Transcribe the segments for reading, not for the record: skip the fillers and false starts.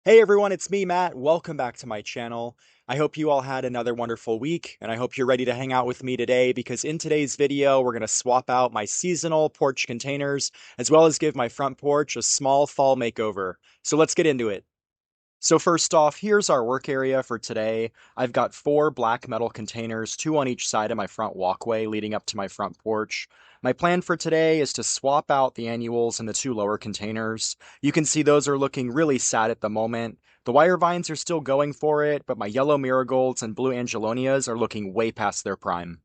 Hey everyone, it's me, Matt. Welcome back to my channel. I hope you all had another wonderful week, and I hope you're ready to hang out with me today because in today's video, we're going to swap out my seasonal porch containers, as well as give my front porch a small fall makeover. So let's get into it. So first off, here's our work area for today. I've got 4 black metal containers, 2 on each side of my front walkway leading up to my front porch. My plan for today is to swap out the annuals in the 2 lower containers. You can see those are looking really sad at the moment. The wire vines are still going for it, but my yellow marigolds and blue angelonias are looking way past their prime.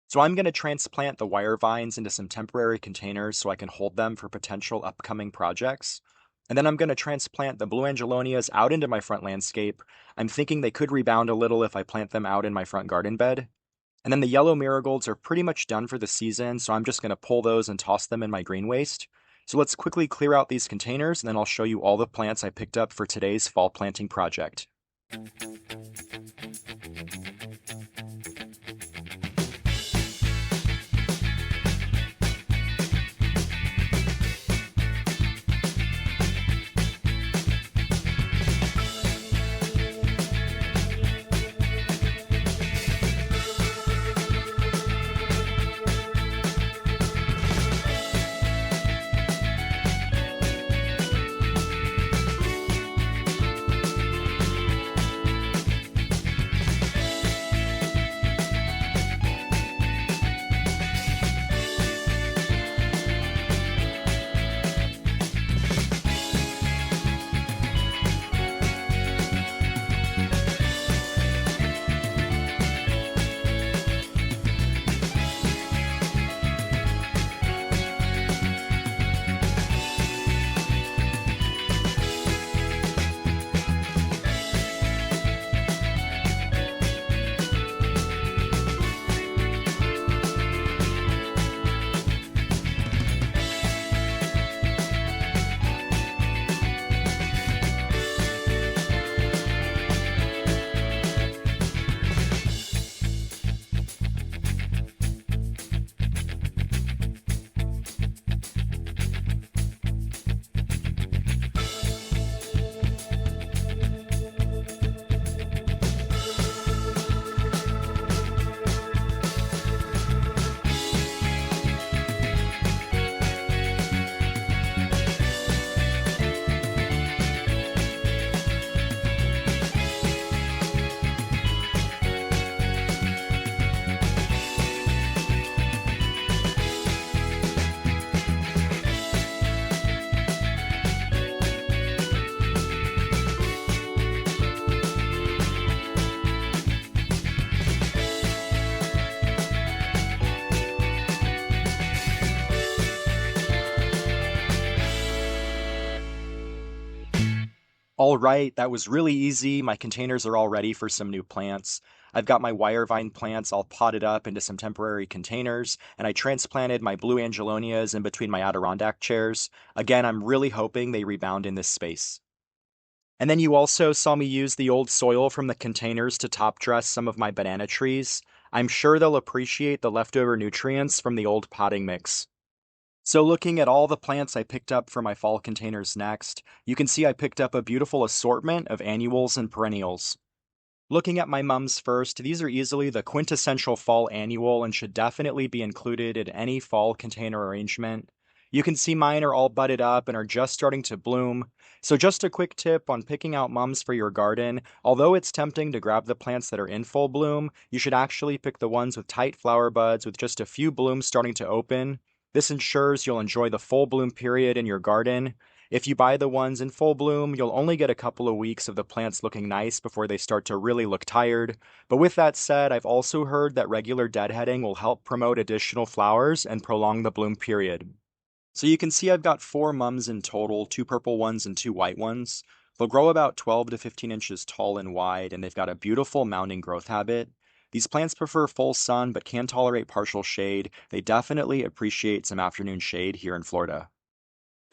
So I'm going to transplant the wire vines into some temporary containers so I can hold them for potential upcoming projects. And then I'm going to transplant the blue angelonias out into my front landscape. I'm thinking they could rebound a little if I plant them out in my front garden bed. And then the yellow marigolds are pretty much done for the season, so I'm just going to pull those and toss them in my green waste. So let's quickly clear out these containers, and then I'll show you all the plants I picked up for today's fall planting project. All right, that was really easy. My containers are all ready for some new plants. I've got my wire vine plants all potted up into some temporary containers, and I transplanted my blue angelonias in between my Adirondack chairs. Again, I'm really hoping they rebound in this space. And then you also saw me use the old soil from the containers to top dress some of my banana trees. I'm sure they'll appreciate the leftover nutrients from the old potting mix. So looking at all the plants I picked up for my fall containers next, you can see I picked up a beautiful assortment of annuals and perennials. Looking at my mums first, these are easily the quintessential fall annual and should definitely be included in any fall container arrangement. You can see mine are all budded up and are just starting to bloom. So just a quick tip on picking out mums for your garden, although it's tempting to grab the plants that are in full bloom, you should actually pick the ones with tight flower buds with just a few blooms starting to open. This ensures you'll enjoy the full bloom period in your garden. If you buy the ones in full bloom, you'll only get a couple of weeks of the plants looking nice before they start to really look tired. But with that said, I've also heard that regular deadheading will help promote additional flowers and prolong the bloom period. So you can see I've got 4 mums in total, 2 purple ones and 2 white ones. They'll grow about 12 to 15 inches tall and wide, and they've got a beautiful mounding growth habit. These plants prefer full sun but can tolerate partial shade. They definitely appreciate some afternoon shade here in Florida.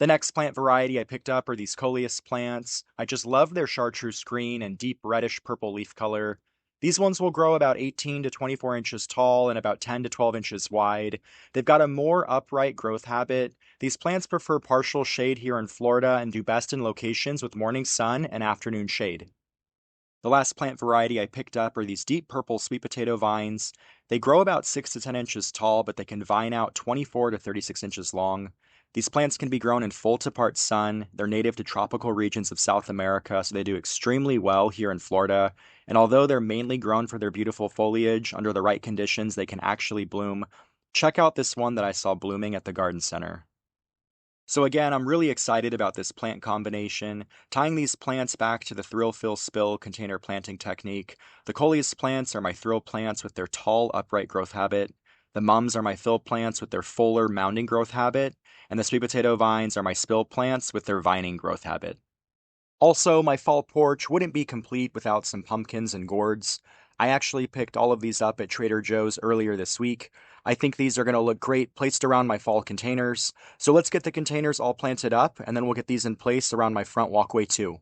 The next plant variety I picked up are these coleus plants. I just love their chartreuse green and deep reddish purple leaf color. These ones will grow about 18 to 24 inches tall and about 10 to 12 inches wide. They've got a more upright growth habit. These plants prefer partial shade here in Florida and do best in locations with morning sun and afternoon shade. The last plant variety I picked up are these deep purple sweet potato vines. They grow about 6 to 10 inches tall, but they can vine out 24 to 36 inches long. These plants can be grown in full to part sun. They're native to tropical regions of South America, so they do extremely well here in Florida. And although they're mainly grown for their beautiful foliage, under the right conditions, they can actually bloom. Check out this one that I saw blooming at the garden center. So again, I'm really excited about this plant combination, tying these plants back to the thrill fill spill container planting technique. The coleus plants are my thrill plants with their tall upright growth habit. The mums are my fill plants with their fuller mounding growth habit, and the sweet potato vines are my spill plants with their vining growth habit. Also, my fall porch wouldn't be complete without some pumpkins and gourds. I actually picked all of these up at Trader Joe's earlier this week. I think these are going to look great placed around my fall containers. So let's get the containers all planted up, and then we'll get these in place around my front walkway too.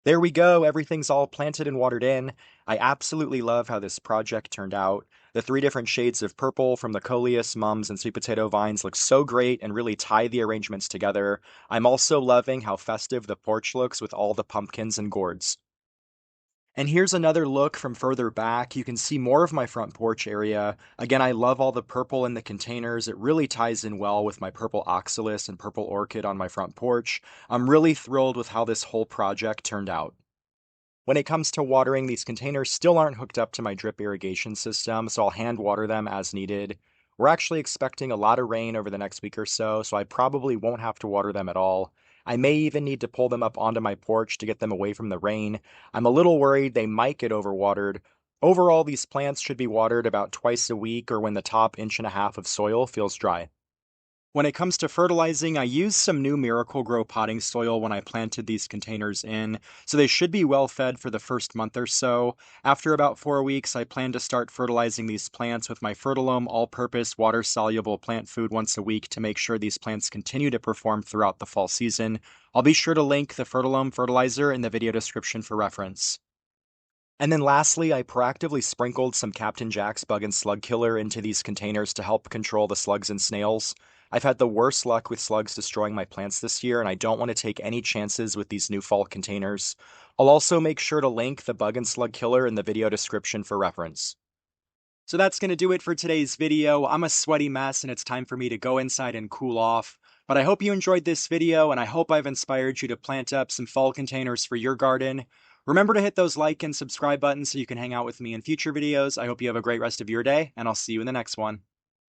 There we go, everything's all planted and watered in. I absolutely love how this project turned out. The 3 different shades of purple from the coleus, mums, and sweet potato vines look so great and really tie the arrangements together. I'm also loving how festive the porch looks with all the pumpkins and gourds. And here's another look from further back. You can see more of my front porch area. Again, I love all the purple in the containers. It really ties in well with my purple oxalis and purple orchid on my front porch. I'm really thrilled with how this whole project turned out. When it comes to watering, these containers still aren't hooked up to my drip irrigation system, so I'll hand water them as needed. We're actually expecting a lot of rain over the next week or so I probably won't have to water them at all. I may even need to pull them up onto my porch to get them away from the rain. I'm a little worried they might get overwatered. Overall, these plants should be watered about twice a week or when the top 1.5 inches of soil feels dry. When it comes to fertilizing, I used some new Miracle-Gro potting soil when I planted these containers in, so they should be well fed for the first month or so. After about 4 weeks, I plan to start fertilizing these plants with my Fertilome all-purpose water-soluble plant food once a week to make sure these plants continue to perform throughout the fall season. I'll be sure to link the Fertilome fertilizer in the video description for reference. And then lastly, I proactively sprinkled some Captain Jack's bug and slug killer into these containers to help control the slugs and snails. I've had the worst luck with slugs destroying my plants this year, and I don't want to take any chances with these new fall containers. I'll also make sure to link the bug and slug killer in the video description for reference. So that's going to do it for today's video. I'm a sweaty mess, and it's time for me to go inside and cool off. But I hope you enjoyed this video, and I hope I've inspired you to plant up some fall containers for your garden. Remember to hit those like and subscribe buttons so you can hang out with me in future videos. I hope you have a great rest of your day, and I'll see you in the next one.